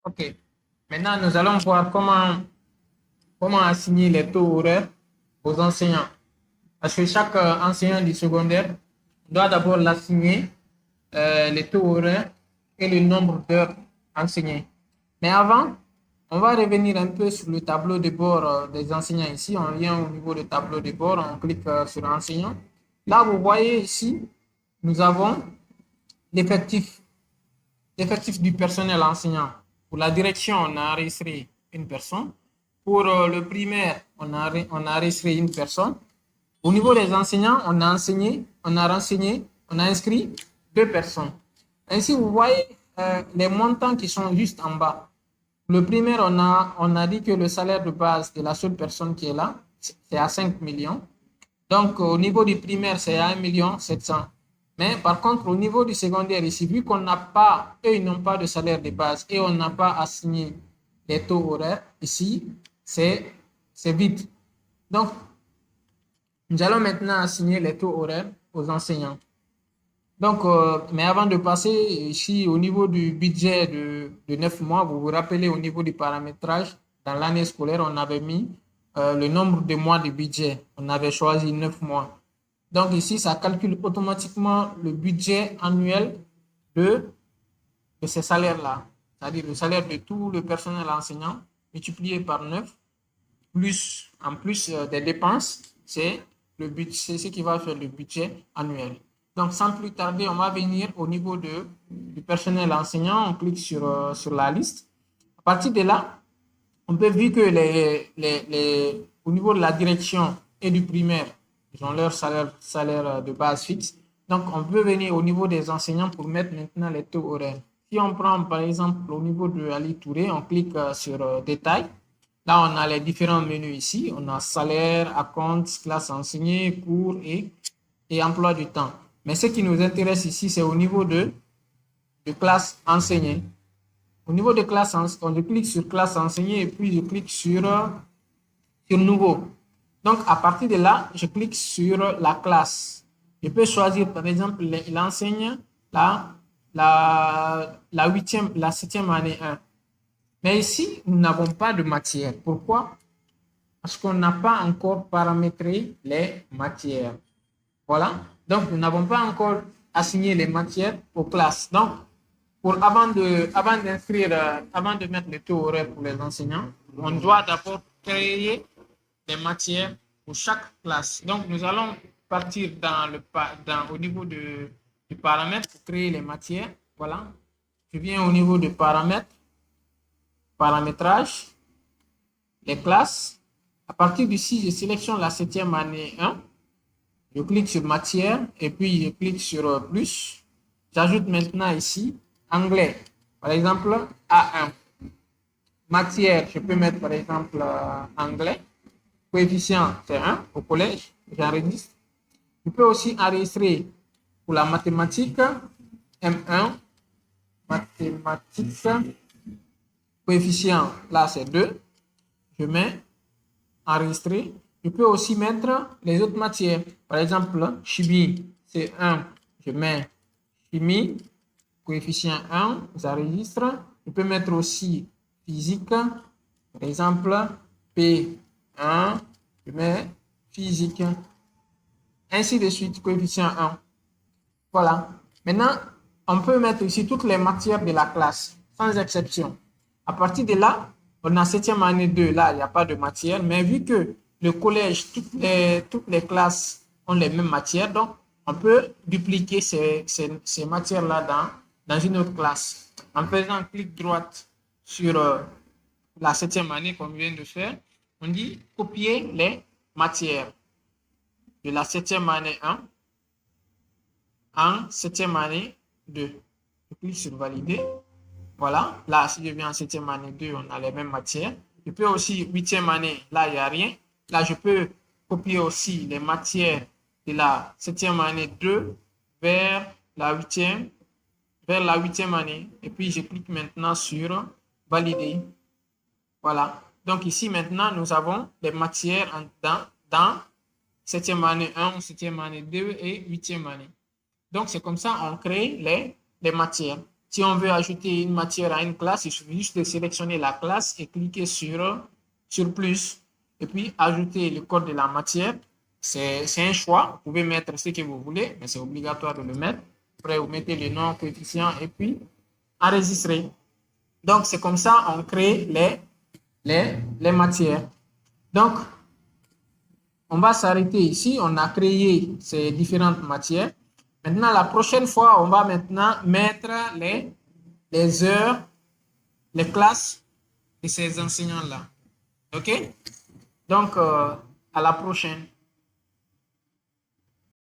OK. Maintenant, nous allons voir comment assigner les taux horaires aux enseignants. Parce que chaque enseignant du secondaire doit d'abord l'assigner les taux horaires et le nombre d'heures enseignées. Mais avant, on va revenir un peu sur le tableau de bord des enseignants ici. On vient au niveau du tableau de bord, on clique sur enseignant. Là, vous voyez ici, nous avons l'effectif l'effectif du personnel enseignant. Pour la direction, on a enregistré une personne. Pour le primaire, on a enregistré une personne. Au niveau des enseignants, on a inscrit deux personnes. Ainsi, vous voyez les montants qui sont juste en bas. Le primaire, on a dit que le salaire de base de la seule personne qui est là, c'est à 5 millions. Donc, au niveau du primaire, c'est à 1 700 000. Mais par contre, au niveau du secondaire, ici, vu qu'on n'a pas, eux, ils n'ont pas de salaire de base et on n'a pas assigné les taux horaires, ici, c'est vide. Donc, nous allons maintenant assigner les taux horaires aux enseignants. Donc, mais avant de passer ici au niveau du budget de 9 mois, vous vous rappelez au niveau du paramétrage, dans l'année scolaire, on avait mis le nombre de mois de budget. On avait choisi 9 mois. Donc ici, ça calcule automatiquement le budget annuel de, de ces salaires-là. C'est-à-dire le salaire de tout le personnel enseignant multiplié par 9 plus, en plus des dépenses, c'est c'est ce qui va faire le budget annuel. Donc, sans plus tarder, on va venir au niveau du personnel enseignant. On clique sur la liste. À partir de là, on peut voir que au niveau de la direction et du primaire, ils ont leur salaire de base fixe. Donc, on peut venir au niveau des enseignants pour mettre maintenant les taux horaires. Si on prend par exemple au niveau de Ali Touré, on clique sur détail. Là, on a les différents menus ici. On a salaire, acompte, classe enseignée, cours et emploi du temps. Mais ce qui nous intéresse ici, c'est au niveau de classe enseignée. Au niveau de classe, je clique sur classe enseignée et puis je clique sur nouveau. Donc, à partir de là, je clique sur la classe. Je peux choisir, par exemple, l'enseigne la 8e, la 7e année 1. Mais ici, nous n'avons pas de matière. Pourquoi? Parce qu'on n'a pas encore paramétré les matières. Voilà. Donc, nous n'avons pas encore assigné les matières aux classes. Donc, avant de mettre le taux horaire pour les enseignants, on doit d'abord créer des matières pour chaque classe. Donc, nous allons partir au niveau du paramètre pour créer les matières. Voilà. Je viens au niveau du paramètre, paramétrage, les classes. À partir d'ici, je sélectionne la 7e année 1. Je clique sur matière et puis je clique sur plus. J'ajoute maintenant ici anglais. Par exemple, A1. Matière, je peux mettre par exemple anglais. Coefficient, c'est 1 au collège. J'enregistre. Je peux aussi enregistrer pour la mathématique M1. Mathématique. Coefficient, là c'est 2. Je mets enregistrer. Je peux aussi mettre les autres matières. Par exemple, chimie, c'est 1. Je mets chimie, coefficient 1, j'enregistre. Je peux mettre aussi physique. Par exemple, P1, je mets physique. Ainsi de suite, coefficient 1. Voilà. Maintenant, on peut mettre ici toutes les matières de la classe, sans exception. À partir de là, on a 7e année 2, là, il n'y a pas de matière, mais vu que le collège, toutes les classes ont les mêmes matières, donc on peut dupliquer ces matières-là dans une autre classe. En faisant clic droite sur la 7e année qu'on vient de faire, on dit copier les matières de la 7e année 1 en 7e année 2. Je clique sur valider. Voilà, là, si je viens en 7e année 2, on a les mêmes matières. Je peux aussi, 8e année, là, il n'y a rien. Là, je peux copier aussi les matières de la 7e année 2 vers la 8e année. Et puis, je clique maintenant sur valider. Voilà. Donc, ici, maintenant, nous avons les matières dans 7e année 1, 7e année 2 et 8e année. Donc, c'est comme ça on crée les matières. Si on veut ajouter une matière à une classe, il suffit juste de sélectionner la classe et cliquer sur plus. Et puis, ajouter le code de la matière. C'est un choix. Vous pouvez mettre ce que vous voulez, mais c'est obligatoire de le mettre. Après, vous mettez le nom, coefficient et puis enregistrer. Donc, c'est comme ça on crée les matières. Donc, on va s'arrêter ici. On a créé ces différentes matières. Maintenant, la prochaine fois, on va maintenant mettre les heures, les classes de ces enseignants-là. OK? Donc, à la prochaine.